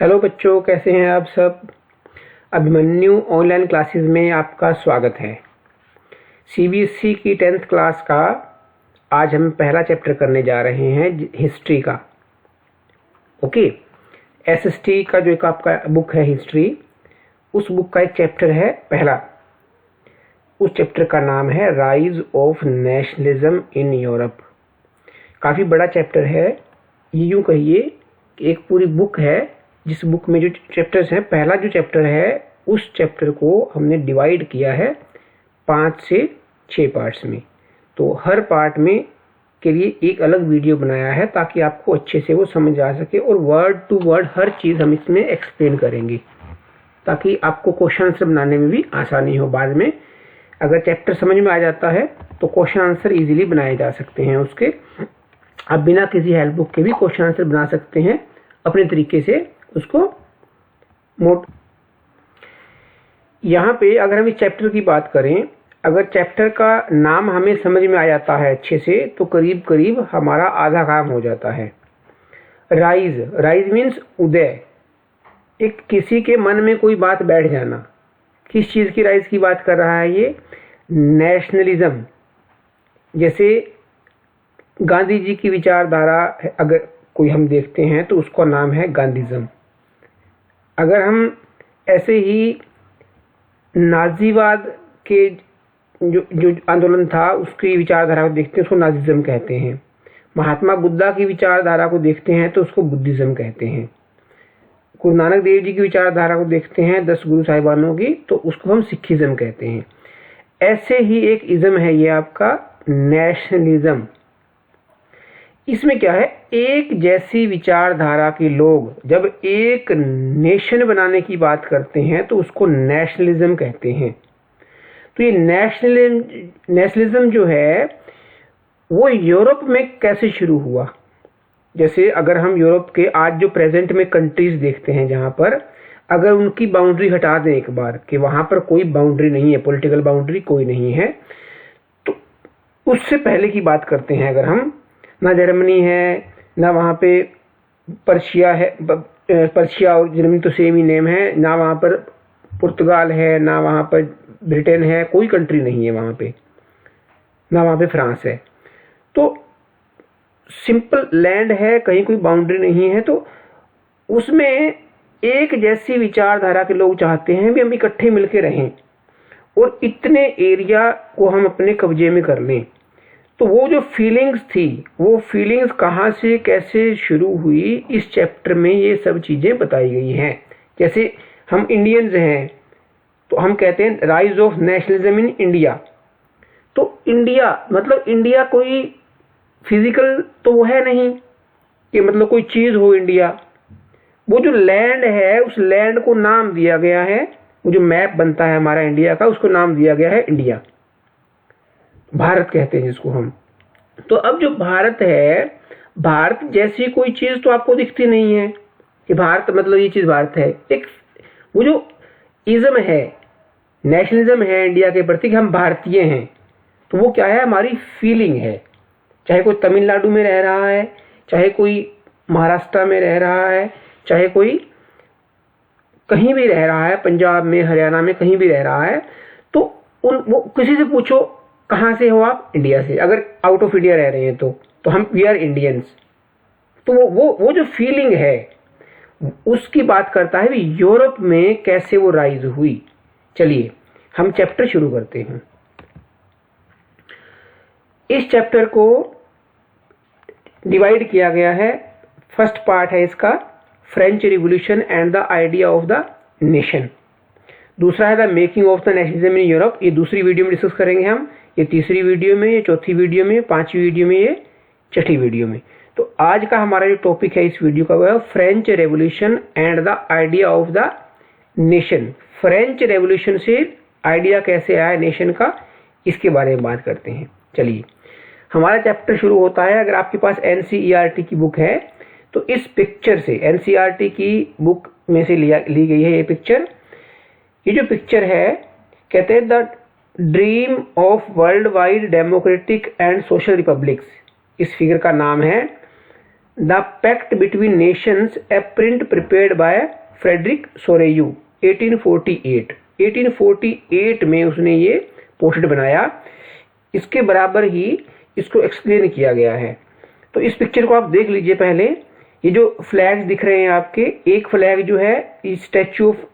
Hello बच्चों, कैसे हैं आप सब। अभिमन्यु ऑनलाइन क्लासेस में आपका स्वागत है। सीबीएसई की 10th क्लास का आज हम पहला चैप्टर करने जा रहे हैं, हिस्ट्री का। ओके, एसएसटी का जो एक आपका बुक है हिस्ट्री, उस बुक का एक चैप्टर है पहला। उस चैप्टर का नाम है rise of nationalism in Europe. काफ़ी बड़ा चैप्टर है, ये यूँ कहिए कि एक पूरी बुक है जिस बुक में जो चैप्टर्स हैं, पहला जो चैप्टर है उस चैप्टर को हमने डिवाइड किया है 5 से 6 पार्ट्स में। तो हर पार्ट में के लिए एक अलग वीडियो बनाया है ताकि आपको अच्छे से वो समझ आ सके, और वर्ड टू वर्ड हर चीज़ हम इसमें एक्सप्लेन करेंगे ताकि आपको क्वेश्चन आंसर बनाने में भी आसानी हो। बाद में अगर चैप्टर समझ में आ जाता है तो क्वेश्चन आंसर इजीली बनाए जा सकते हैं उसके। आप बिना किसी हेल्प बुक के भी क्वेश्चन आंसर बना सकते हैं अपने तरीके से उसको यहाँ पे अगर हम इस चैप्टर की बात करें, अगर चैप्टर का नाम हमें समझ में आ जाता है अच्छे से तो करीब करीब हमारा आधा काम हो जाता है। राइज मीन्स उदय, एक किसी के मन में कोई बात बैठ जाना। किस चीज़ की राइज की बात कर रहा है ये? नेशनलिज्म। जैसे गांधी जी की विचारधारा अगर कोई हम देखते हैं तो उसका नाम है गांधीज्म। अगर हम ऐसे ही नाजीवाद के जो आंदोलन था उसकी विचारधारा को देखते हैं, उसको नाजीज्म कहते हैं। महात्मा बुद्धा की विचारधारा को देखते हैं तो उसको बुद्धिज्म कहते हैं। गुरु नानक देव जी की विचारधारा को देखते हैं, 10 गुरु साहिबानों की, तो उसको हम सिखिज्म कहते हैं। ऐसे ही एक इज्म है ये आपका नेशनलिज्म। इसमें क्या है, एक जैसी विचारधारा के लोग जब एक नेशन बनाने की बात करते हैं तो उसको नेशनलिज्म कहते हैं। तो ये नेशनलिज्म जो है वो यूरोप में कैसे शुरू हुआ? जैसे अगर हम यूरोप के आज जो प्रेजेंट में कंट्रीज देखते हैं, जहाँ पर अगर उनकी बाउंड्री हटा दें एक बार कि वहाँ पर कोई बाउंड्री नहीं है, पॉलिटिकल बाउंड्री कोई नहीं है, तो उससे पहले की बात करते हैं अगर हम, ना जर्मनी है, ना वहाँ पे पर्शिया है, पर्शिया और जर्मनी तो सेम ही नेम है, ना वहाँ पर पुर्तगाल है, ना वहाँ पर ब्रिटेन है, कोई कंट्री नहीं है वहाँ पे, ना वहाँ पे फ्रांस है। तो सिंपल लैंड है, कहीं कोई बाउंड्री नहीं है। तो उसमें एक जैसी विचारधारा के लोग चाहते हैं भी हम इकट्ठे मिलकर रहें और इतने एरिया को हम अपने कब्जे में कर लें। तो वो जो फीलिंग्स थी, वो फीलिंग्स कहाँ से कैसे शुरू हुई, इस चैप्टर में ये सब चीज़ें बताई गई हैं। जैसे हम इंडियंस हैं तो हम कहते हैं rise of nationalism in India. तो इंडिया मतलब इंडिया कोई फिजिकल तो वो है नहीं कि मतलब कोई चीज़ हो इंडिया। वो जो लैंड है उस लैंड को नाम दिया गया है, वो जो मैप बनता है हमारा इंडिया का उसको नाम दिया गया है इंडिया, भारत कहते हैं जिसको हम। तो अब जो भारत है, भारत जैसी कोई चीज़ तो आपको दिखती नहीं है कि भारत मतलब ये चीज़ भारत है। एक वो जो इज्म है, नेशनलिज्म है इंडिया के प्रति कि हम भारतीय हैं, तो वो क्या है, हमारी फीलिंग है। चाहे कोई तमिलनाडु में रह रहा है, चाहे कोई महाराष्ट्र में रह रहा है, चाहे कोई कहीं भी रह रहा है, पंजाब में, हरियाणा में, कहीं भी रह रहा है, तो वो किसी से पूछो कहाँ से हो आप? इंडिया से। अगर आउट ऑफ इंडिया रह रहे हैं तो हम वी आर इंडियंस। तो वो जो फीलिंग है उसकी बात करता है भी यूरोप में कैसे वो राइज हुई। चलिए हम चैप्टर शुरू करते हैं। इस चैप्टर को डिवाइड किया गया है, फर्स्ट पार्ट है इसका French revolution and the idea of the nation. दूसरा है the making of the nationalism in Europe. ये दूसरी वीडियो में डिस्कस करेंगे हम, ये तीसरी वीडियो में, ये चौथी वीडियो में, पांचवी वीडियो में, ये छठी वीडियो में। तो आज का हमारा जो टॉपिक है इस वीडियो का वो है French revolution and the idea of the nation. French revolution से आइडिया कैसे आया नेशन का, इसके बारे में बात करते हैं। चलिए हमारा चैप्टर शुरू होता है, अगर आपके पास एनसीईआरटी की बुक है तो इस पिक्चर से, एनसीईआरटी की बुक में से ली गई है ये पिक्चर। ये जो पिक्चर है कहते हैं the dream of world wide democratic and social republics. इस फिगर का नाम है the pact between nations, a print prepared by Frederic Sorrieu 1848 में उसने ये पोस्टर बनाया। इसके बराबर ही इसको एक्सप्लेन किया गया है। तो इस पिक्चर को आप देख लीजिए। पहले ये जो फ्लैग्स दिख रहे हैं आपके, एक फ्लैग जो है स्टैच्यू ऑफ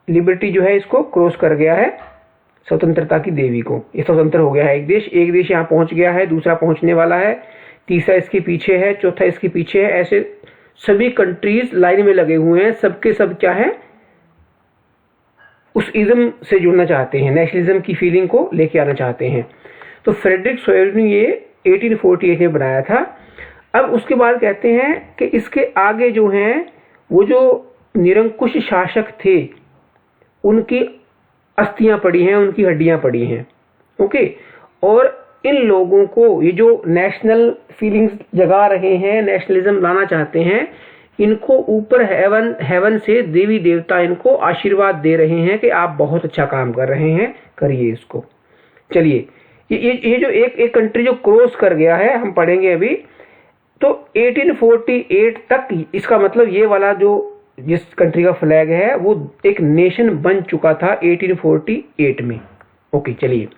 लिबर्टी जो है इसको क्रॉस कर गया है स्वतंत्रता की देवी को। ये स्वतंत्र हो गया है। एक देश यहाँ पहुंच गया है, दूसरा पहुंचने वाला है, तीसरा इसके पीछे है, चौथा इसके पीछे है। ऐसे सभी कंट्रीज लाइन में लगे हुए हैं। सबके सब क्या है, उस इज्म से जुड़ना चाहते हैं, नेशनलिज्म की फीलिंग को लेके आना चाहते हैं। तो फ्रेडरिक सोरेयू ने ये 1848 में बनाया था। अब उसके बाद कहते हैं कि इसके आगे जो हैं वो जो निरंकुश शासक थे उनकी अस्थियां पड़ी हैं, उनकी हड्डियां पड़ी हैं। ओके, और इन लोगों को ये जो नेशनल फीलिंग्स जगा रहे हैं, नेशनलिज्म लाना चाहते हैं, इनको ऊपर हेवन से देवी देवता इनको आशीर्वाद दे रहे हैं कि आप बहुत अच्छा काम कर रहे हैं, करिए इसको। चलिए, ये जो एक कंट्री जो क्रॉस कर गया है हम पढ़ेंगे अभी। तो 1848 तक इसका मतलब ये वाला जो जिस कंट्री का फ्लैग है वो एक नेशन बन चुका था 1848 में। ओके, चलिए।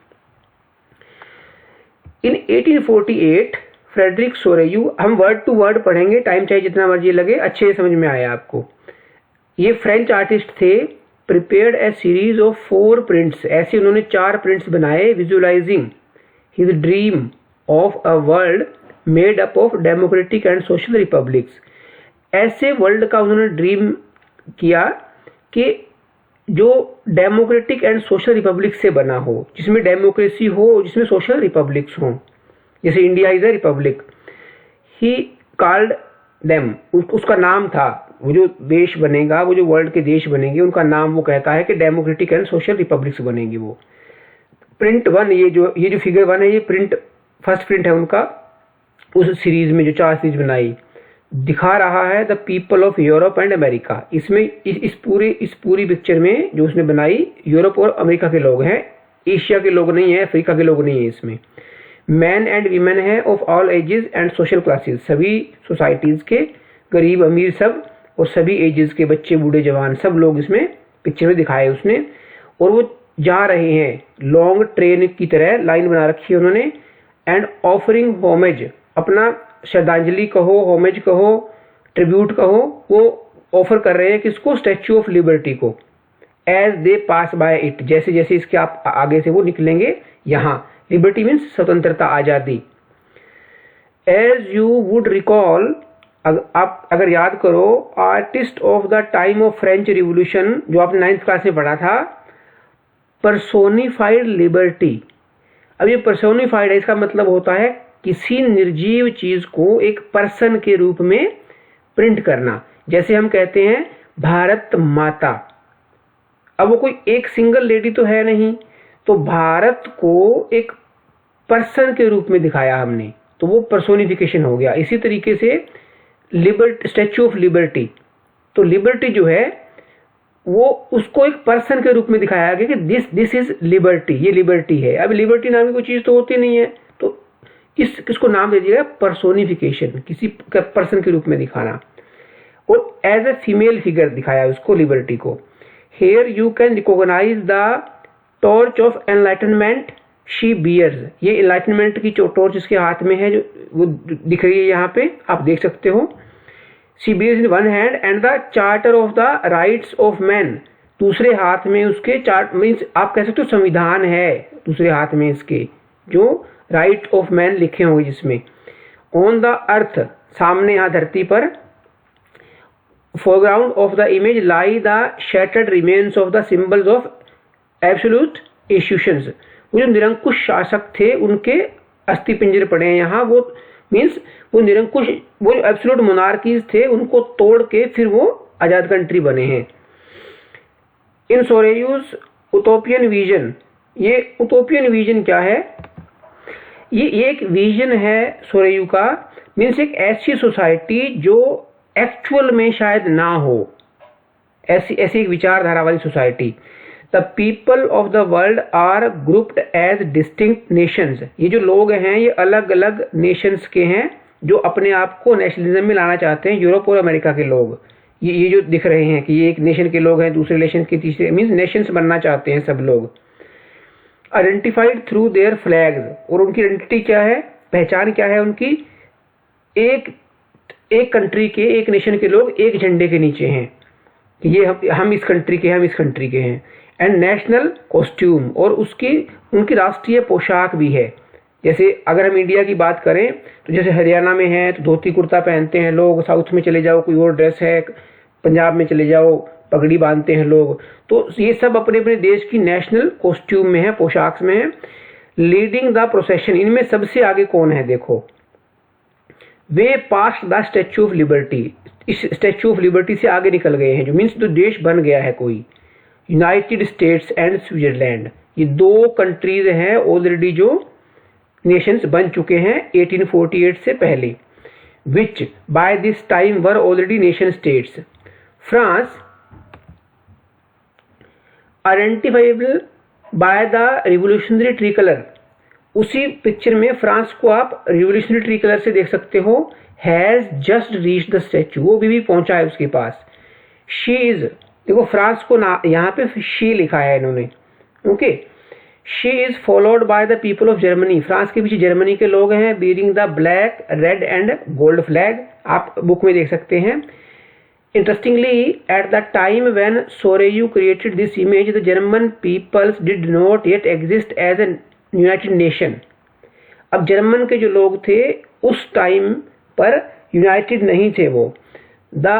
इन 1848 फ्रेडरिक सोरेयू, हम वर्ड टू वर्ड पढ़ेंगे, टाइम चाहे जितना मर्जी लगे, अच्छे से समझ में आया आपको। ये फ्रेंच आर्टिस्ट थे। Prepared A series of 4 prints, ऐसे उन्होंने 4 प्रिंट्स बनाए। Visualising his dream of a world made up of democratic and social republics. ऐसे वर्ल्ड का उन्होंने ड्रीम किया कि जो डेमोक्रेटिक एंड सोशल रिपब्लिक से बना हो, जिसमें डेमोक्रेसी हो, जिसमें सोशल रिपब्लिक्स हो। जैसे India is a republic. He called them, उसका नाम था, वो जो देश बनेगा, वो जो वर्ल्ड के देश बनेंगे, उनका नाम वो कहता है कि डेमोक्रेटिक एंड सोशल रिपब्लिक्स बनेंगे वो। प्रिंट 1, ये जो फिगर 1 है, ये फर्स्ट प्रिंट है उनका, उस सीरीज में जो 4 सीरीज बनाई, दिखा रहा है the people of Europe and America. इसमें इस पूरी पिक्चर में जो उसने बनाई, यूरोप और अमेरिका के लोग हैं, एशिया के लोग नहीं है, अफ्रीका के लोग नहीं है इसमें। मैन एंड वीमेन है of all ages and social classes, सभी सोसाइटीज के, गरीब अमीर सब, और सभी एजेस के, बच्चे बूढ़े जवान, सब लोग इसमें पिक्चर में दिखाए उसने। और वो जा रहे हैं लॉन्ग ट्रेन की तरह, लाइन बना रखी है उन्होंने। एंड ऑफरिंग होमेज, अपना श्रद्धांजलि कहो, होमेज कहो, ट्रिब्यूट कहो, वो ऑफर कर रहे हैं किसको, स्टैच्यू ऑफ लिबर्टी को। As they pass by it, जैसे जैसे इसके आप आगे से वो निकलेंगे, यहाँ लिबर्टी मीन्स स्वतंत्रता, आजादी। एज यू वुड रिकॉल, आप अगर याद करो, artist of the time of French revolution, जो आपने 9th क्लास में पढ़ा था, पर्सोनिफाइड लिबर्टी। अब ये पर्सोनिफाइड है, इसका मतलब होता है किसी निर्जीव चीज को एक पर्सन के रूप में प्रिंट करना। जैसे हम कहते हैं भारत माता, अब वो कोई एक सिंगल लेडी तो है नहीं, तो भारत को एक पर्सन के रूप में दिखाया हमने, तो वो पर्सोनिफिकेशन हो गया। इसी तरीके से स्टैच्यू ऑफ लिबर्टी, तो लिबर्टी जो है वो उसको एक पर्सन के रूप में दिखाया गया कि दिस इज लिबर्टी, ये लिबर्टी है। अब लिबर्टी नाम की कोई चीज तो होती नहीं है, तो किसको नाम दे दिया, पर्सोनिफिकेशन, किसी पर्सन के रूप में दिखाना। और एज ए फीमेल फिगर दिखाया उसको, लिबर्टी को। Here you can recognise the torch of enlightenment she bears, ये एनलाइटनमेंट की टॉर्च इसके हाथ में है, जो वो दिख रही है यहाँ पे, आप देख सकते हो। She bears in one hand and the charter of the rights of man, दूसरे हाथ में उसके चार्ट मीन्स आप कह सकते हो संविधान है दूसरे हाथ में इसके, जो राइट ऑफ मैन लिखे होंगे जिसमें। ऑन द अर्थ, सामने यहाँ धरती पर। Foreground of the image lie the shattered remains of the symbols of absolute institutions, वो जो निरंकुश शासक थे उनके अस्थि पिंजर पड़े हैं यहाँ। वो मीन्स वो निरंकुश, वो जो एब्सोल्यूट मोनार्कीज थे उनको तोड़ के फिर वो आजाद कंट्री बने हैं। इन सोरेयूज उटोपियन विजन, ये उटोपियन विजन क्या है, ये एक विजन है सोरेयू का, मीन्स एक ऐसी सोसाइटी जो एक्चुअल में शायद ना हो, ऐसी एक विचारधारा वाली society. The people of the world are grouped as distinct nations, ये जो लोग हैं ये अलग अलग नेशंस के हैं, जो अपने आप को नेशनलिज्म में लाना चाहते हैं, यूरोप और अमेरिका के लोग। ये जो दिख रहे हैं कि ये एक नेशन के लोग हैं, दूसरे नेशन के, तीसरे मीन्स नेशंस बनना चाहते हैं सब लोग। आइडेंटिफाइड थ्रू देयर फ्लैग्स, और उनकी आइडेंटिटी क्या है, पहचान क्या है उनकी, एक कंट्री के, एक नेशन के लोग एक झंडे के नीचे हैं कि ये हम इस कंट्री के हैं, हम इस कंट्री के हैं। एंड नेशनल कॉस्ट्यूम, और उनकी राष्ट्रीय पोशाक भी है। जैसे अगर हम इंडिया की बात करें तो जैसे हरियाणा में है तो धोती कुर्ता पहनते हैं लोग, साउथ में चले जाओ कोई और ड्रेस है, पंजाब में चले जाओ पगड़ी बांधते हैं लोग। तो ये सब अपने अपने देश की नेशनल कॉस्ट्यूम में है, पोशाक में है। लीडिंग द प्रोसेशन, इनमें सबसे आगे कौन है देखो, वे past the Statue of Liberty, इस स्टैच्यू ऑफ लिबर्टी से आगे निकल गए हैं, जो मीन्स जो देश बन गया है कोई। यूनाइटेड स्टेट्स एंड स्विट्जरलैंड, ये दो कंट्रीज हैं ऑलरेडी जो नेशंस बन चुके हैं 1848 से पहले, विच by this time were already nation states. France identifiable by the revolutionary tree colour, उसी पिक्चर में फ्रांस को आप रिवोल्यूशनरी ट्री कलर से देख सकते हो। Has just reach the statue, वो भी पहुंचा है उसके पास। शी इज, देखो फ्रांस को ना यहाँ पे शी लिखा है इन्होंने, okay. She is followed by the people of Germany, France के पीछे जर्मनी के लोग हैं। Bearing the black red and gold flag, आप बुक में देख सकते हैं। Interestingly, at the time when Soreyu created this image, the German peoples did not yet exist as a united nation. अब जर्मन के जो लोग थे उस टाइम पर यूनाइटेड नहीं थे वो। The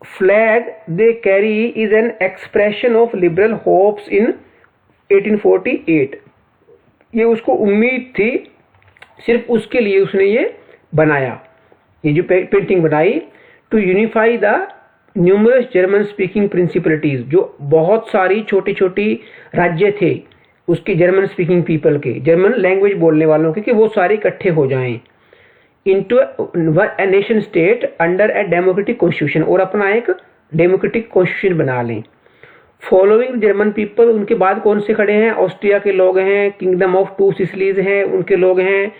flag they carry is an expression of liberal hopes in 1848. ये उसको उम्मीद थी, सिर्फ उसके लिए उसने ये बनाया, ये जो पेंटिंग बनाई। To unify the numerous German speaking principalities, जो बहुत सारी छोटी छोटी राज्य थे उसके जर्मन स्पीकिंग पीपल के, जर्मन लैंग्वेज बोलने वालों के, कि वो सारे इकट्ठे हो जाएं into a nation state under a democratic constitution, और अपना एक डेमोक्रेटिक कॉन्स्टिट्यूशन बना लें। फॉलोइंग जर्मन पीपल, उनके बाद कौन से खड़े हैं, ऑस्ट्रिया के लोग हैं, किंगडम ऑफ टू सिसिलीज हैं उनके लोग हैं,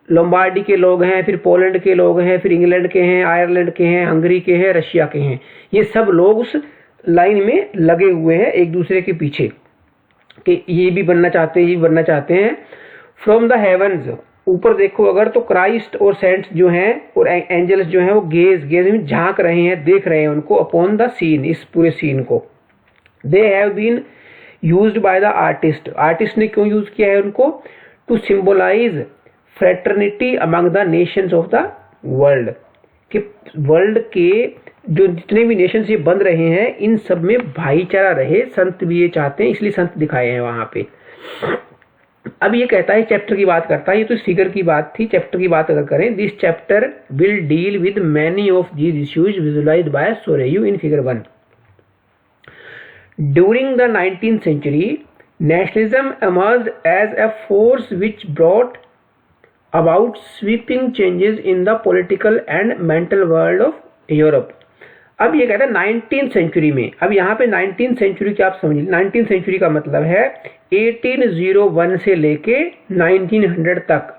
लोम्बार्डी के लोग हैं, फिर पोलैंड के लोग हैं, फिर इंग्लैंड के हैं, आयरलैंड के हैं, हंगरी के हैं, रशिया के हैं। ये सब लोग उस लाइन में लगे हुए हैं एक दूसरे के पीछे कि ये भी बनना चाहते हैं, ये भी बनना चाहते हैं। फ्रॉम द हेवंस, ऊपर देखो अगर तो क्राइस्ट और सेंट्स जो हैं और एंजल्स जो हैं वो गेज में झांक रहे हैं, देख रहे हैं उनको, अपॉन द सीन, इस पूरे सीन को। They have been used by the artist ने क्यों यूज किया है उनको, to symbolise fraternity among the nations of the world, कि वर्ल्ड के जो जितने भी नेशंस ये बन रहे हैं इन सब में भाईचारा रहे, संत भी ये चाहते हैं, इसलिए संत दिखाए हैं वहां पे। अब ये कहता है, चैप्टर की बात करता है, ये तो फिगर की बात थी, चैप्टर की बात अगर करें, this chapter will deal with many of these issues visualised by Sorrieu in figure 1। During the 19th century, nationalism emerged as a force which brought about sweeping changes in the political and mental world of Europe. अब ये कहता है 19th century में, अब यहाँ पे 19th century क्या आप समझिए, 19th century का मतलब है 1801 से लेके 1900 तक,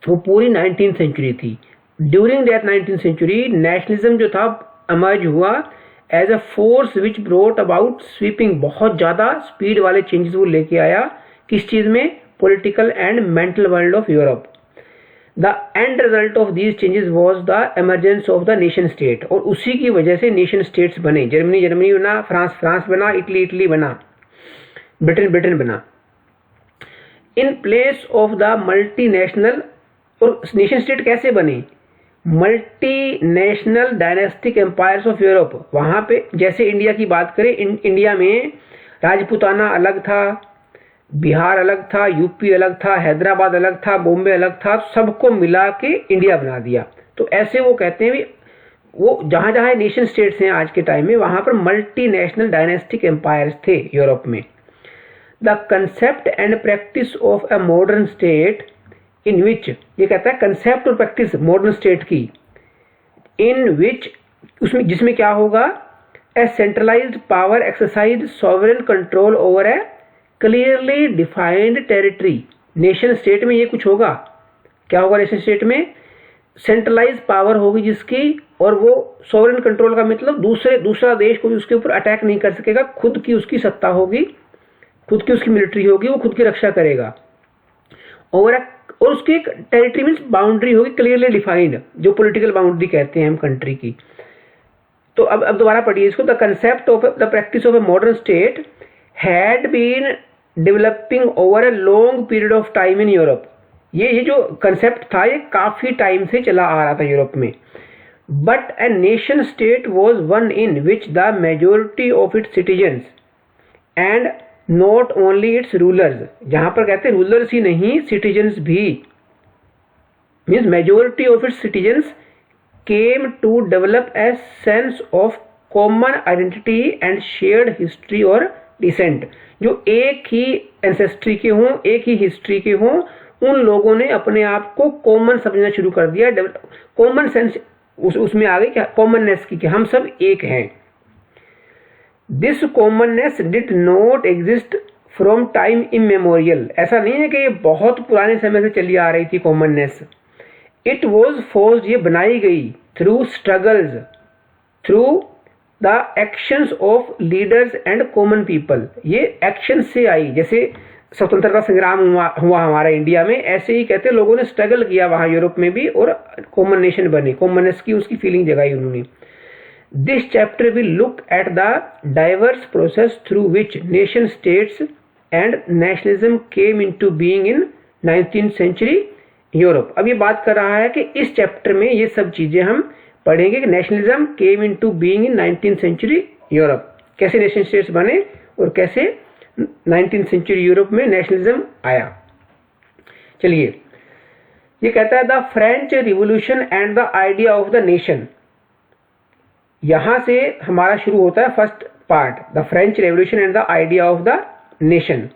वो पूरी 19th century थी। During that 19th century, nationalism जो था emerge हुआ as a force which brought about sweeping, बहुत ज्यादा स्पीड वाले चेंजेस वो लेके आया, किस चीज में, political and mental world of Europe. The end result of these changes was the emergence of the nation state, और उसी की वजह से नेशन स्टेट्स बने। जर्मनी बना, फ्रांस बना, इटली बना, ब्रिटेन बना। In place of the multinational, और नेशन स्टेट कैसे बने, multinational dynastic empires of Europe. वहां पे जैसे इंडिया की बात करें, इंडिया में राजपूताना अलग था, बिहार अलग था, यूपी अलग था, हैदराबाद अलग था, बॉम्बे अलग था, सबको मिला के इंडिया बना दिया। तो ऐसे वो कहते हैं, वो जहां जहां नेशन स्टेट्स हैं आज के टाइम में, वहां पर मल्टीनेशनल डायनेस्टिक एम्पायर्स थे यूरोप में। The concept and practice of a modern state in which, ये कहता है कंसेप्ट और प्रैक्टिस मॉडर्न स्टेट की, इन विच, उसमें जिसमें क्या होगा, a centralised power exercise sovereign control over a clearly defined territory. Nation state में ये कुछ होगा, क्या होगा नेशन स्टेट में? सेंट्रलाइज पावर होगी जिसकी, और वो सॉवरेन कंट्रोल का मतलब दूसरा देश कोई उसके ऊपर अटैक नहीं कर सकेगा, खुद की उसकी सत्ता होगी, खुद की उसकी मिलिट्री होगी, वो खुद की रक्षा करेगा। और उसकी एक टेरिटरी मीन्स बाउंड्री होगी क्लियरली डिफाइंड, जो पॉलिटिकल बाउंड्री कहते हैं हम कंट्री की। तो अब दोबारा पढ़िए इसको। The concept of the practice of a modern state had been developing over a long period of time in Europe. ये जो कंसेप्ट था ये काफी टाइम से चला आ रहा था यूरोप में। But A nation state was one in which the majority of its citizens and not only it's rulers, जहां पर कहते हैं रूलर्स ही नहीं सिटीजन्स भी, means majority of its citizens came to develop a sense of common identity and shared history और descent। जो एक ही ancestry के हों, एक ही हिस्ट्री के हों, उन लोगों ने अपने आप को कॉमन समझना शुरू कर दिया। कॉमन सेंस उसमें आ गई क्या? कॉमननेस की, कि हम सब एक हैं। This commonness did not exist from time immemorial. ऐसा नहीं है कि ये बहुत पुराने समय से चली आ रही थी कॉमननेस। इट वॉज फोर्स्ड, ये बनाई गई through struggles, through the actions of leaders and common people. ये एक्शन से आई, जैसे स्वतंत्रता संग्राम हुआ हमारा इंडिया में, ऐसे ही कहते लोगों ने स्ट्रगल किया वहां यूरोप में भी और कॉमन नेशन बने, कॉमननेस की उसकी फीलिंग जगाई उन्होंने। This chapter will look at the diverse process through which nation states and nationalism came into being in 19th century Europe. अब ये बात कर रहा है कि इस चैप्टर में ये सब चीजें हम पढ़ेंगे कि nationalism came into being in 19th century Europe, कैसे नेशन स्टेट्स बने और कैसे 19th सेंचुरी यूरोप में नेशनलिज्म आया। चलिए, ये कहता है the French revolution and the idea of the nation. यहां से हमारा शुरू होता है first part, the French revolution and the idea of the nation.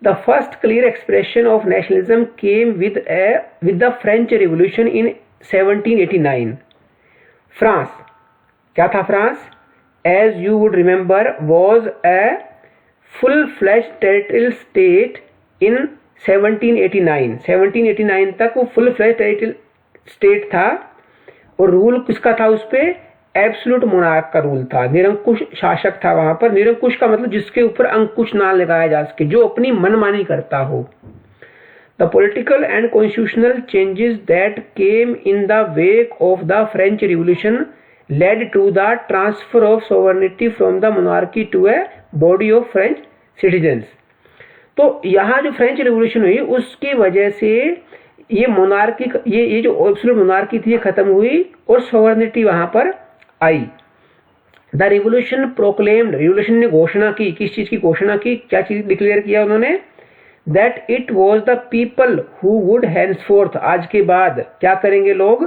The first clear expression of nationalism came with the French Revolution in 1789. France, क्या था France? As you would remember, was a full-fledged territorial state in 1789. 1789 तक वो full-fledged territorial state था और rule किसका था उस पे? एब्सोल्यूट मोनार्क का रूल था, निरंकुश शासक था वहां पर। निरंकुश का मतलब जिसके ऊपर अंकुश ना लगाया जा सके, जो अपनी मनमानी करता हो। The political and constitutional changes that came in the wake of the French revolution led to the transfer of sovereignty from the monarchy to a body of French citizens. तो यहाँ जो फ्रेंच रिवॉल्यूशन हुई उसकी वजह से ये monarchy, ये जो एब्सोल्यूट मोनार्की थी ये खत्म हुई और सोवरेनिटी वहां पर आई। द रिवोल्यूशन प्रोक्लेम्ड, रिवोल्यूशन ने घोषणा की, किस चीज की घोषणा की, क्या चीज डिक्लेयर किया उन्होंने? That it was the people who would henceforth, आज के बाद क्या करेंगे लोग?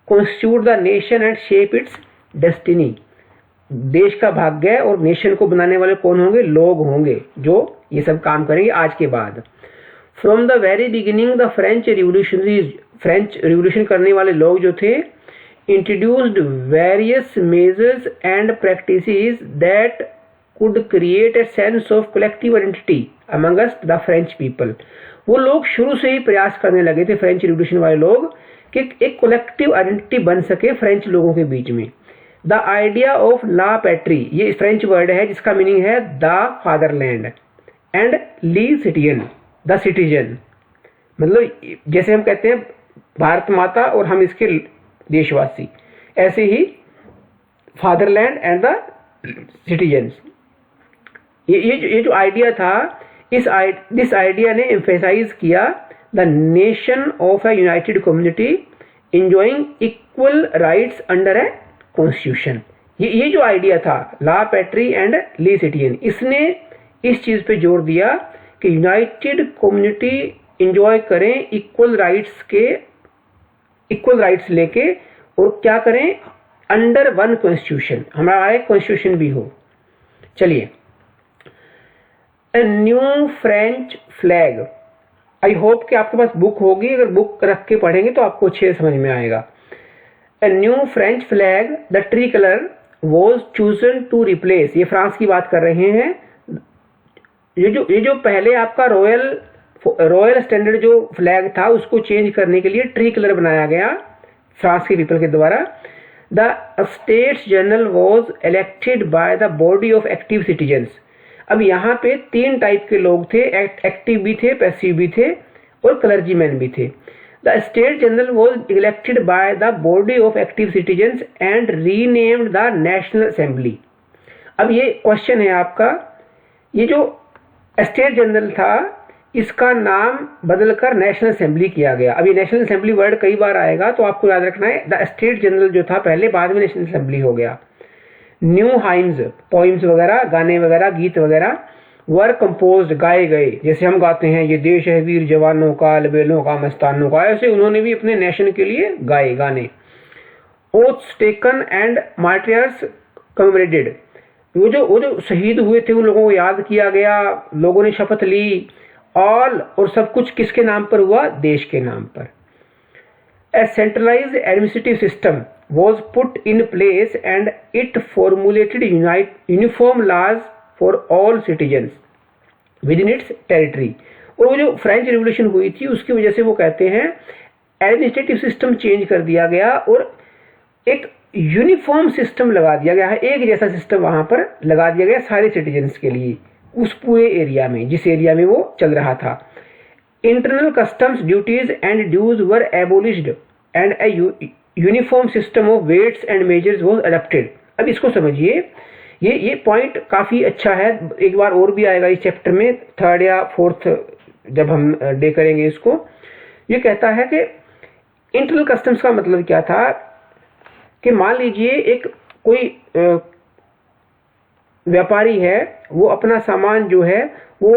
Constitute the nation and shape its destiny. देश का भाग्य और नेशन को बनाने वाले कौन होंगे? लोग होंगे जो ये सब काम करेंगे आज के बाद। From the very beginning the French revolutionaries, French revolution करने वाले लोग जो थे, introduced various measures and practices that could create a sense of collective identity amongst the French people। वो लोग शुरू से ही प्रयास करने लगे थे, फ्रेंच रिवॉल्यूशन वाले लोग, कि एक कोलेक्टिव आइडेंटिटी बन सके फ्रेंच लोगों के बीच में। The idea of la patrie, ये फ्रेंच वर्ड है जिसका मीनिंग है the fatherland, and le citizen, the citizen, मतलब जैसे हम कहते हैं भारत माता और हम इसके देशवासी, ऐसे ही फादरलैंड एंड द सिटीजन्स। ये जो आइडिया था, दिस आइडिया ने एम्फेसाइज किया the nation of A United community enjoying equal rights under a constitution. ये जो आइडिया था ला पैट्री एंड ली सिटीजन, इसने इस चीज पे जोर दिया कि यूनाइटेड कम्युनिटी इंजॉय करें इक्वल राइट्स लेके, और क्या करें? अंडर वन कॉन्स्टिट्यूशन, हमारा एक कॉन्स्टिट्यूशन भी हो। चलिए, ए new French flag. I hope कि आपके पास बुक होगी, अगर बुक रख के पढ़ेंगे तो आपको अच्छे समझ में आएगा। A new French flag the tricolour was chosen to replace, ये फ्रांस की बात कर रहे हैं। ये जो पहले आपका रॉयल रॉयल स्टैंडर्ड जो फ्लैग था उसको चेंज करने के लिए ट्री कलर बनाया गया फ्रांस के पीपल के द्वारा। The states general was elected by the body of active citizens. अब यहाँ पे 3 टाइप के लोग थे, एक्टिव भी थे, पैसिव भी थे और क्लर्जीमैन भी थे। The state general was elected by the body of active citizens and renamed the national assembly. अब ये क्वेश्चन है आपका, ये जो स्टेट जनरल था इसका नाम बदलकर नेशनल असेंबली किया गया। अब ये नेशनल असेंबली वर्ड कई बार आएगा तो आपको याद रखना है, द स्टेट जनरल जो था पहले, बाद में नेशनल असेंबली हो गया। न्यू हाइम्स, पोइम्स वगैरह, गाने वगैरह, गीत वगैरह वर कंपोज्ड, गाए गए, जैसे हम गाते हैं ये देश है वीर जवानों का, अलबेलों का, मस्तानों का, ऐसे उन्होंने भी अपने नेशन के लिए गाए गाने। Oaths taken and martyrs commemorated, वो जो शहीद हुए थे उन लोगों को याद किया गया, लोगों ने शपथ ली। ऑल, और सब कुछ किसके नाम पर हुआ? देश के नाम पर। A centralized administrative system was put in place and it formulated uniform laws for all citizens within its territory। और वो जो फ्रेंच रिवॉल्यूशन हुई थी उसकी वजह से वो कहते हैं एडमिनिस्ट्रेटिव सिस्टम चेंज कर दिया गया और एक यूनिफॉर्म सिस्टम लगा दिया गया है, एक जैसा सिस्टम वहां पर लगा दिया गया सारे सिटीजन्स के लिए, उस पूरे एरिया में जिस एरिया में वो चल रहा था। Internal customs duties and dues were abolished and a uniform system of weights and measures was adopted। अब इसको समझिए, ये पॉइंट काफी अच्छा है, एक बार और भी आएगा इस चैप्टर में, 3rd या 4th जब हम डे करेंगे इसको। ये कहता है कि इंटरनल कस्टम्स का मतलब क्या था कि मान लीजिए एक कोई व्यापारी है, वो अपना सामान जो है वो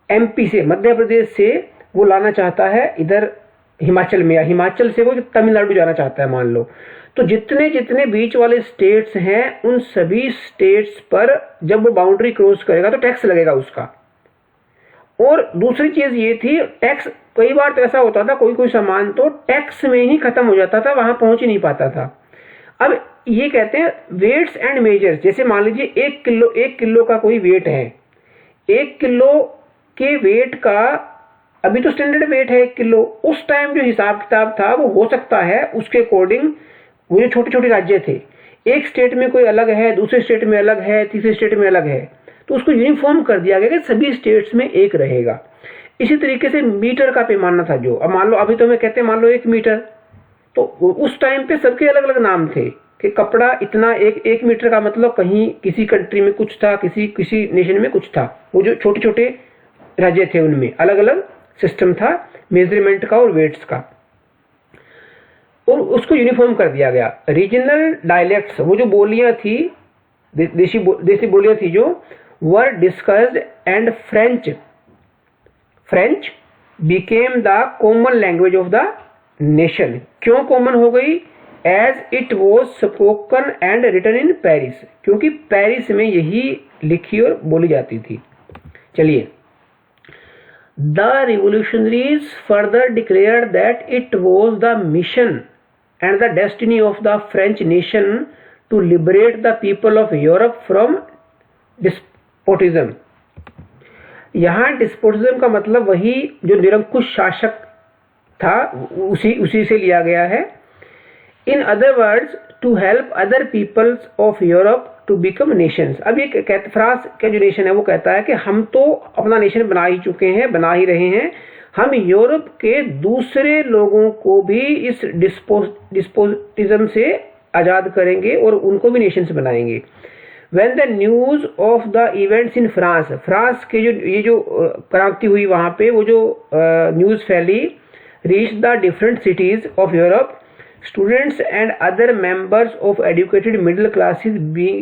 एमपी से, मध्य प्रदेश से वो लाना चाहता है इधर हिमाचल में, या हिमाचल से वो तमिलनाडु जाना चाहता है मान लो, तो जितने जितने बीच वाले स्टेट्स हैं उन सभी स्टेट्स पर जब वो बाउंड्री क्रॉस करेगा तो टैक्स लगेगा उसका। और दूसरी चीज ये थी, टैक्स कई बार तो ऐसा होता था कोई सामान तो टैक्स में ही खत्म हो जाता था, वहां पहुंच ही नहीं पाता था। अब ये कहते हैं वेट्स एंड मेजर्स, जैसे मान लीजिए 1 किलो का कोई वेट है, 1 किलो के वेट का अभी तो स्टैंडर्ड वेट है 1 किलो, उस टाइम जो हिसाब किताब था वो हो सकता है उसके अकॉर्डिंग, वो जो छोटे छोटे राज्य थे, एक स्टेट में कोई अलग है, दूसरे स्टेट में अलग है, तीसरे स्टेट में अलग है, तो उसको यूनिफॉर्म कर दिया गया कि सभी स्टेट्स में एक रहेगा। इसी तरीके से मीटर का पैमाना था जो, अब मान लो अभी तो हमें कहते हैं मान लो 1 मीटर, तो उस टाइम पे सबके अलग अलग नाम थे कि कपड़ा इतना, 1 मीटर का मतलब कहीं किसी कंट्री में कुछ था, किसी नेशन में कुछ था, वो जो छोटे छोटे राज्य थे उनमें अलग अलग सिस्टम था मेजरमेंट का और वेट्स का, और उसको यूनिफॉर्म कर दिया गया। रीजनल डायलेक्ट्स, वो जो बोलियां थी, देसी बोलियां थी जो, were discussed and French became the common language of the nation. क्यों कॉमन हो गई? As it was spoken and written in Paris, क्योंकि पेरिस में यही लिखी और बोली जाती थी। चलिए, The revolutionaries further declared that it was the mission and the destiny of the French nation to liberate the people of Europe from despotism। यहाँ despotism का मतलब वही जो निरंकुश शासक था, उसी से लिया गया है। In other words, to help other peoples of Europe to become nations। अब ये फ्रांस का जो नेशन है वो कहता है कि हम तो अपना नेशन बना ही चुके हैं, बना ही रहे हैं, हम यूरोप के दूसरे लोगों को भी इस डिस्पोटिज्म से आजाद करेंगे और उनको भी नेशंस बनाएंगे। When the news of the events in France, France के जो क्रांति हुई वहां पे, वो जो न्यूज फैली, reached the different cities of Europe, students and other members of educated middle classes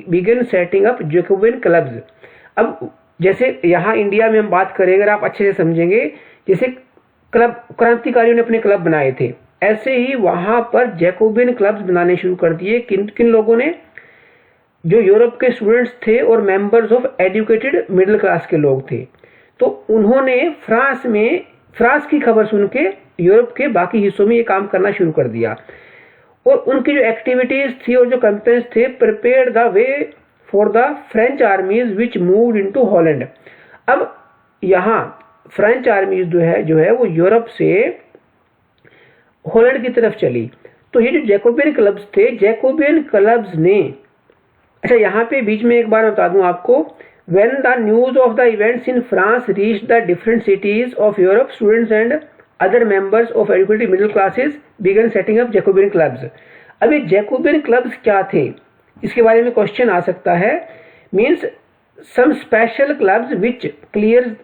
began setting up Jacobin clubs। अब जैसे यहाँ इंडिया में हम बात करें, अगर आप अच्छे से समझेंगे, जैसे क्लब क्रांतिकारियों ने अपने क्लब बनाए थे, ऐसे ही वहां पर जैकोबिन क्लब्स बनाने शुरू कर दिए। किन लोगों ने? जो यूरोप के स्टूडेंट्स थे और members of educated middle class के लोग थे, तो उन्होंने फ्रांस की खबर सुन के यूरोप के बाकी हिस्सों में ये काम करना शुरू कर दिया। और उनकी जो एक्टिविटीज थी और जो कैंपेन्स थे, prepared the way for the French आर्मीज which moved into Holland. अब यहाँ फ्रेंच आर्मी जो है वो यूरोप से हॉलैंड की तरफ चली। तो ये जो जैकोबियन क्लब्स थे, जैकोबियन क्लब्स ने, अच्छा यहाँ पे बीच में एक बार बता दूं आपको, when the news of the events in France reached the different cities of Europe, students and other members of educated middle classes began setting up Jacobean clubs। अब ये Jacobean clubs क्या थे, इसके बारे में क्वेश्चन आ सकता है। Means some special clubs which cleared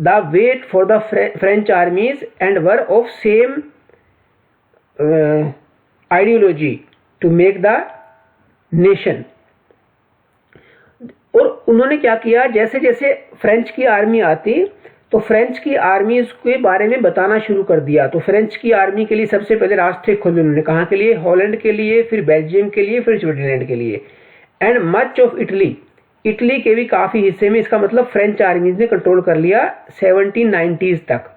the way for the French armies and were of same ideology to make the nation। और उन्होंने क्या किया, जैसे जैसे फ्रेंच की आर्मी आती तो फ्रेंच की आर्मी के बारे में बताना शुरू कर दिया। तो फ्रेंच की आर्मी के लिए सबसे पहले रास्ते खोले उन्होंने, कहाँ के लिए, हॉलैंड के लिए, फिर बेल्जियम के लिए, फिर स्विट्जरलैंड के लिए। And much of Italy, Italy के भी काफी हिस्से में, इसका मतलब फ्रेंच आर्मीज ने कंट्रोल कर लिया 1790s तक।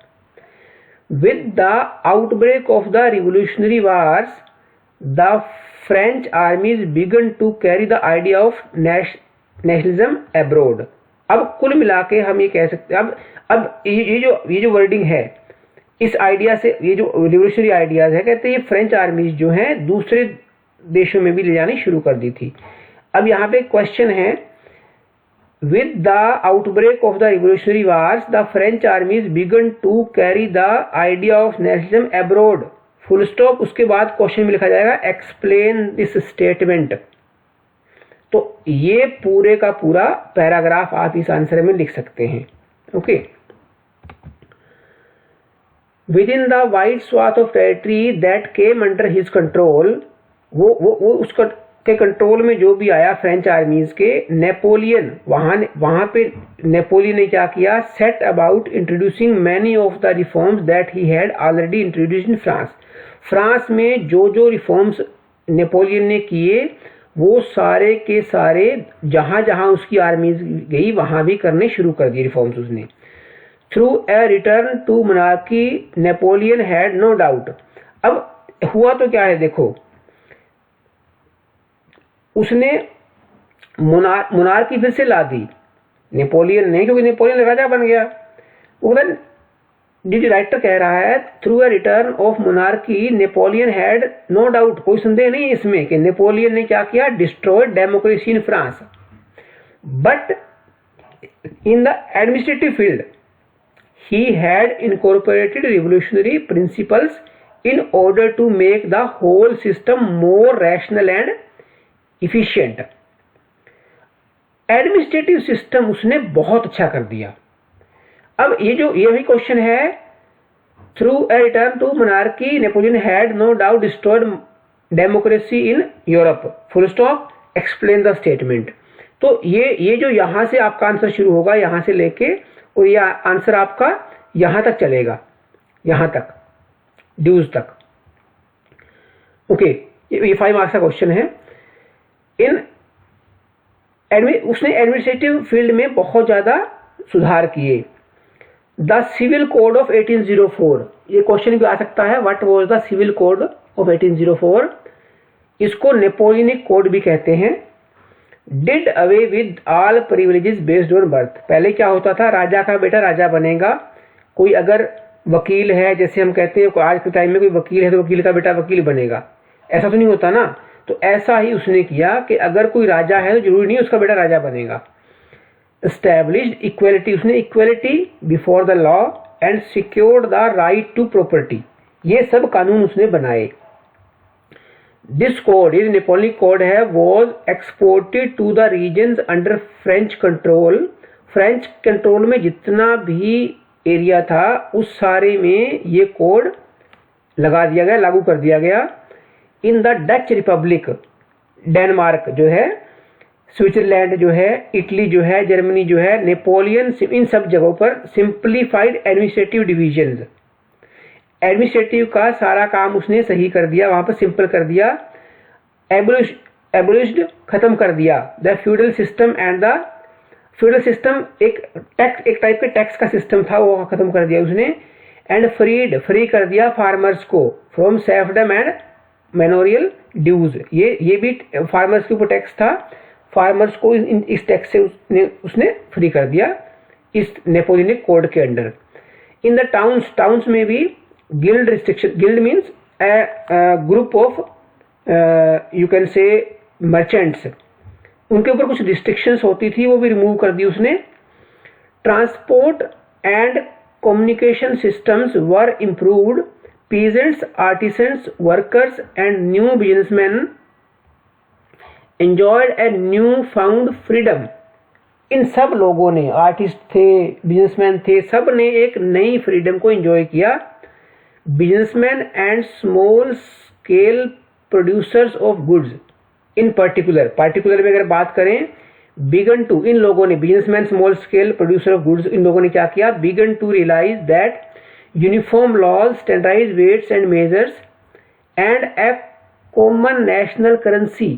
With the outbreak of the revolutionary wars, the French armies began to carry the idea of nationalism abroad. अब कुल मिला के हम ये कह सकते हैं, अब ये जो वर्डिंग है इस आइडिया से, ये जो रिवोल्यूशनरी आइडियाज है, कहते हैं ये फ्रेंच आर्मीज जो हैं दूसरे देशों में भी ले जानी शुरू कर दी थी। अब यहाँ पे क्वेश्चन है, with the outbreak of the revolutionary wars the French armies began to carry the idea of nationalism abroad, full stop, उसके बाद क्वेश्चन में लिखा जाएगा एक्सप्लेन दिस स्टेटमेंट। तो ये पूरे का पूरा पैराग्राफ आप इस आंसर में लिख सकते हैं। Okay, within the wide swath of territory that came under his control, वो उसका के कंट्रोल में जो भी आया फ्रेंच आर्मीज के, नेपोलियन वहां पे नेपोलियन ने क्या किया, set about introducing many of the reforms that he had already introduced in France. France में जो रिफॉर्म्स नेपोलियन ने किए वो सारे के सारे जहां जहां उसकी आर्मी गई वहां भी करने शुरू कर दिए रिफॉर्म्स उसने। Through a return to monarchy Napoleon had no doubt. अब हुआ तो क्या है, देखो उसने मोनार्की फिर से ला दी नेपोलियन ने, क्योंकि नेपोलियन राजा बन गया। उधर जो राइटर कह रहा है, through a return of monarchy Napoleon had no doubt, कोई संदेह नहीं इसमें कि नेपोलियन ने क्या किया, destroyed democracy in France. But in the administrative field he had incorporated revolutionary principles in order to make the whole system more rational and efficient। Administrative system उसने बहुत अच्छा कर दिया। अब ये भी क्वेश्चन है, through a return to monarchy Napoleon had no doubt destroyed democracy in Europe, full stop, explain the statement. तो ये जो यहां से आपका आंसर शुरू होगा, यहां से लेके, और ये आंसर आपका यहां तक चलेगा, यहां तक ड्यूज तक। ओके, ये 5 मार्क्स का क्वेश्चन है। उसने एडमिनिस्ट्रेटिव फील्ड में बहुत ज्यादा सुधार किए। द सिविल कोड ऑफ 1804, ये क्वेश्चन भी आ सकता है, what was the civil code of 1804। इसको नेपोलियनिक कोड भी कहते हैं। Did away with all privileges based on birth. पहले क्या होता था, राजा का बेटा राजा बनेगा, कोई अगर वकील है, जैसे हम कहते हैं आज के टाइम में कोई वकील है तो वकील का बेटा वकील बनेगा, ऐसा तो नहीं होता ना। तो ऐसा ही उसने किया कि अगर कोई राजा है तो जरूरी नहीं उसका बेटा राजा बनेगा। एस्टैब्लिश्ड इक्वलिटी, उसने equality before the law and secured the right to property, ये सब कानून उसने बनाए। दिस कोड, ये नेपोलियनिक कोड है, was exported to the regions under French control. French control में जितना भी एरिया था उस सारे में ये कोड लगा दिया गया, लागू कर दिया गया। In the Dutch Republic, Denmark जो है, स्विट्जरलैंड जो है, इटली जो है, जर्मनी जो है, नेपोलियन इन सब जगहों पर सिंप्लीफाइड एडमिनिस्ट्रेटिव डिविजन्स, एडमिनिस्ट्रेटिव का सारा काम उसने सही कर दिया, वहां पर सिंपल कर दिया। एबोलिश्ड, खत्म कर दिया। The feudal system and the feudal system, एक टाइप के टैक्स का सिस्टम था, वो खत्म कर दिया उसने। एंड फ्री कर दिया फार्मर्स को फ्रॉम सेफडम एंड मैनोरियल ड्यूज, ये भी फार्मर्स के ऊपर टैक्स था, फार्मर्स को इस टैक्स से उसने फ्री कर दिया इस नेपोलियनिक कोड के अंडर। इन द टाउन्स में भी guild restriction, guild means group of you can say merchants, उनके ऊपर कुछ रिस्ट्रिक्शंस होती थी, वो भी रिमूव कर दी उसने। Transport and communication systems were improved, peasants, artisans, workers and new businessmen enjoyed a new found freedom। इन सब लोगों ने, आर्टिस्ट थे, बिजनेसमैन थे, सब ने एक नई फ्रीडम को एंजॉय किया। Businessman and small scale producers of goods in particular में अगर बात करें, बिगन टू, इन लोगों ने, businessman, small scale producer of goods, इन लोगों ने क्या किया, began to realise that uniform laws, standardized weights and measures, and a common national currency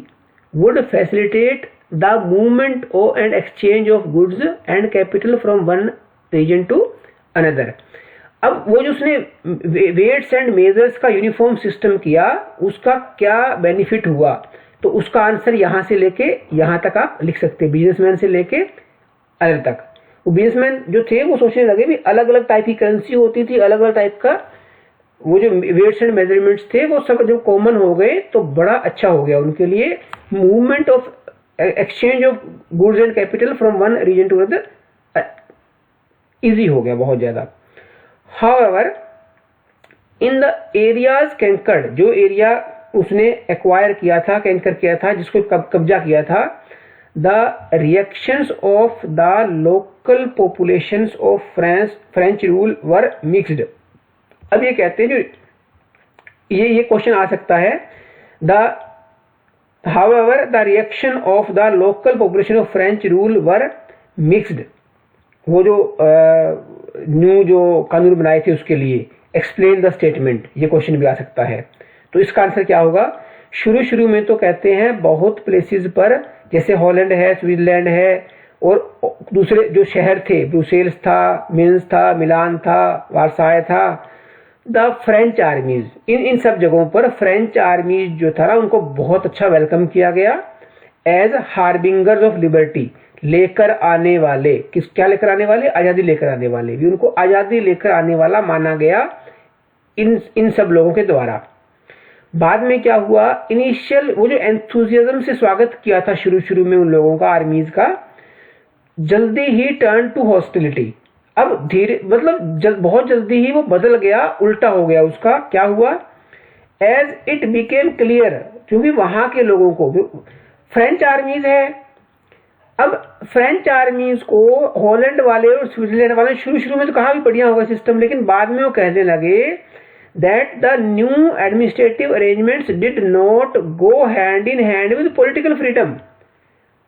would facilitate the movement and exchange of goods and capital from one region to another। अब वो जो उसने weights and measures का uniform system किया, उसका क्या benefit हुआ, तो उसका आंसर यहां से लेके यहां तक आप लिख सकते हैं, बिजनेसमैन से लेके अदर तक। वो बिजनेसमैन जो थे वो सोचने लगे भी अलग अलग टाइप की करेंसी होती थी, अलग अलग टाइप का वो जो वेट्स एंड मेजरमेंट्स थे वो सब जब कॉमन हो गए तो बड़ा अच्छा हो गया उनके लिए। Movement of exchange of goods and capital from one region to other easy हो गया बहुत ज्यादा। However in the areas conquered, जो एरिया उसने एक्वायर किया था, कैंकर किया था, जिसको कब्जा किया था, the reactions of the local populations of French rule were mixed। अब ये कहते हैं जो ये क्वेश्चन आ सकता है, however the reaction of the local population of French rule were mixed। वो जो न्यू जो कानून बनाए थे उसके लिए एक्सप्लेन द स्टेटमेंट, ये क्वेश्चन भी आ सकता है। तो इसका आंसर क्या होगा, शुरू में तो कहते हैं बहुत प्लेसेस पर, जैसे हॉलैंड है, स्विट्जरलैंड है, और दूसरे जो शहर थे, ब्रुसेल्स था, मेंस था, मिलान था, वारसाय था, द फ्रेंच आर्मीज, इन सब जगहों पर फ्रेंच आर्मीज जो था ना, उनको बहुत अच्छा वेलकम किया गया एज हार्बिंगर्स ऑफ लिबर्टी, लेकर आने वाले, क्या लेकर आने वाले, आजादी लेकर आने वाले, भी उनको आजादी लेकर आने वाला माना गया इन सब लोगों के द्वारा। बाद में क्या हुआ, इनिशियल वो जो एंथुजियाज्म से स्वागत किया था शुरू में उन लोगों का, आर्मीज का, जल्दी ही टर्न टू हॉस्टिलिटी। अब धीरे मतलब बहुत जल्दी ही वो बदल गया, उल्टा हो गया उसका। क्या हुआ, एज इट बिकेम क्लियर, क्योंकि वहां के लोगों को, फ्रेंच आर्मीज है, अब फ्रेंच आर्मीज को हॉलैंड वाले और स्विट्जरलैंड वाले शुरू में तो कहा भी बढ़िया होगा सिस्टम, लेकिन बाद में वो कहने लगे that the new administrative arrangements did not go hand in hand with political freedom।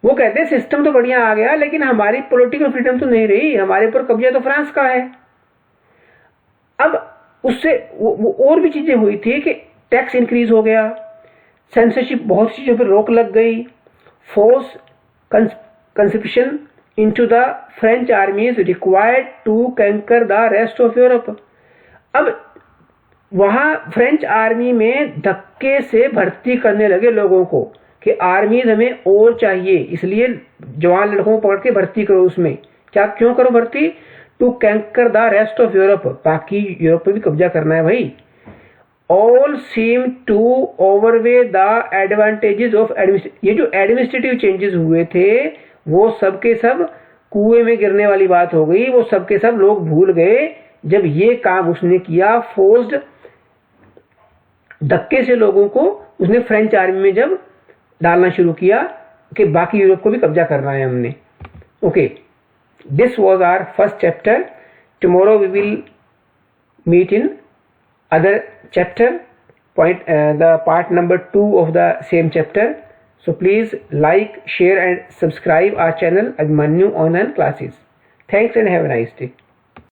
वो कहते हैं सिस्टम तो बढ़िया आ गया लेकिन हमारी पॉलिटिकल फ्रीडम तो नहीं रही, हमारे ऊपर कब्जा तो फ्रांस का है। अब उससे वो और भी चीजें हुई थी कि टैक्स इंक्रीज हो गया, सेंसरशिप, बहुत चीजों पर रोक लग गई, force conscription into the French armies required to conquer the rest of Europe. अब वहां फ्रेंच आर्मी में धक्के से भर्ती करने लगे लोगों को कि आर्मी हमें और चाहिए, इसलिए जवान लड़कों को पकड़ के भर्ती करो उसमें। क्यों करो भर्ती, to conquer the rest of Europe, बाकी यूरोप पे भी कब्जा करना है भाई। All seem to overweigh the advantages of ये जो एडमिनिस्ट्रेटिव चेंजेस हुए थे वो सबके सब कुएं में गिरने वाली बात हो गई, वो सबके सब लोग भूल गए जब ये काम उसने किया, फोर्स्ड, धक्के से लोगों को उसने फ्रेंच आर्मी में जब डालना शुरू किया कि बाकी यूरोप को भी कब्जा करना है हमने। Okay, this was our first chapter. Tomorrow we will meet in other chapter, the part number 2 of the same chapter. So please like, share and subscribe our channel Abhimanyu Online Classes. Thanks and have a nice day.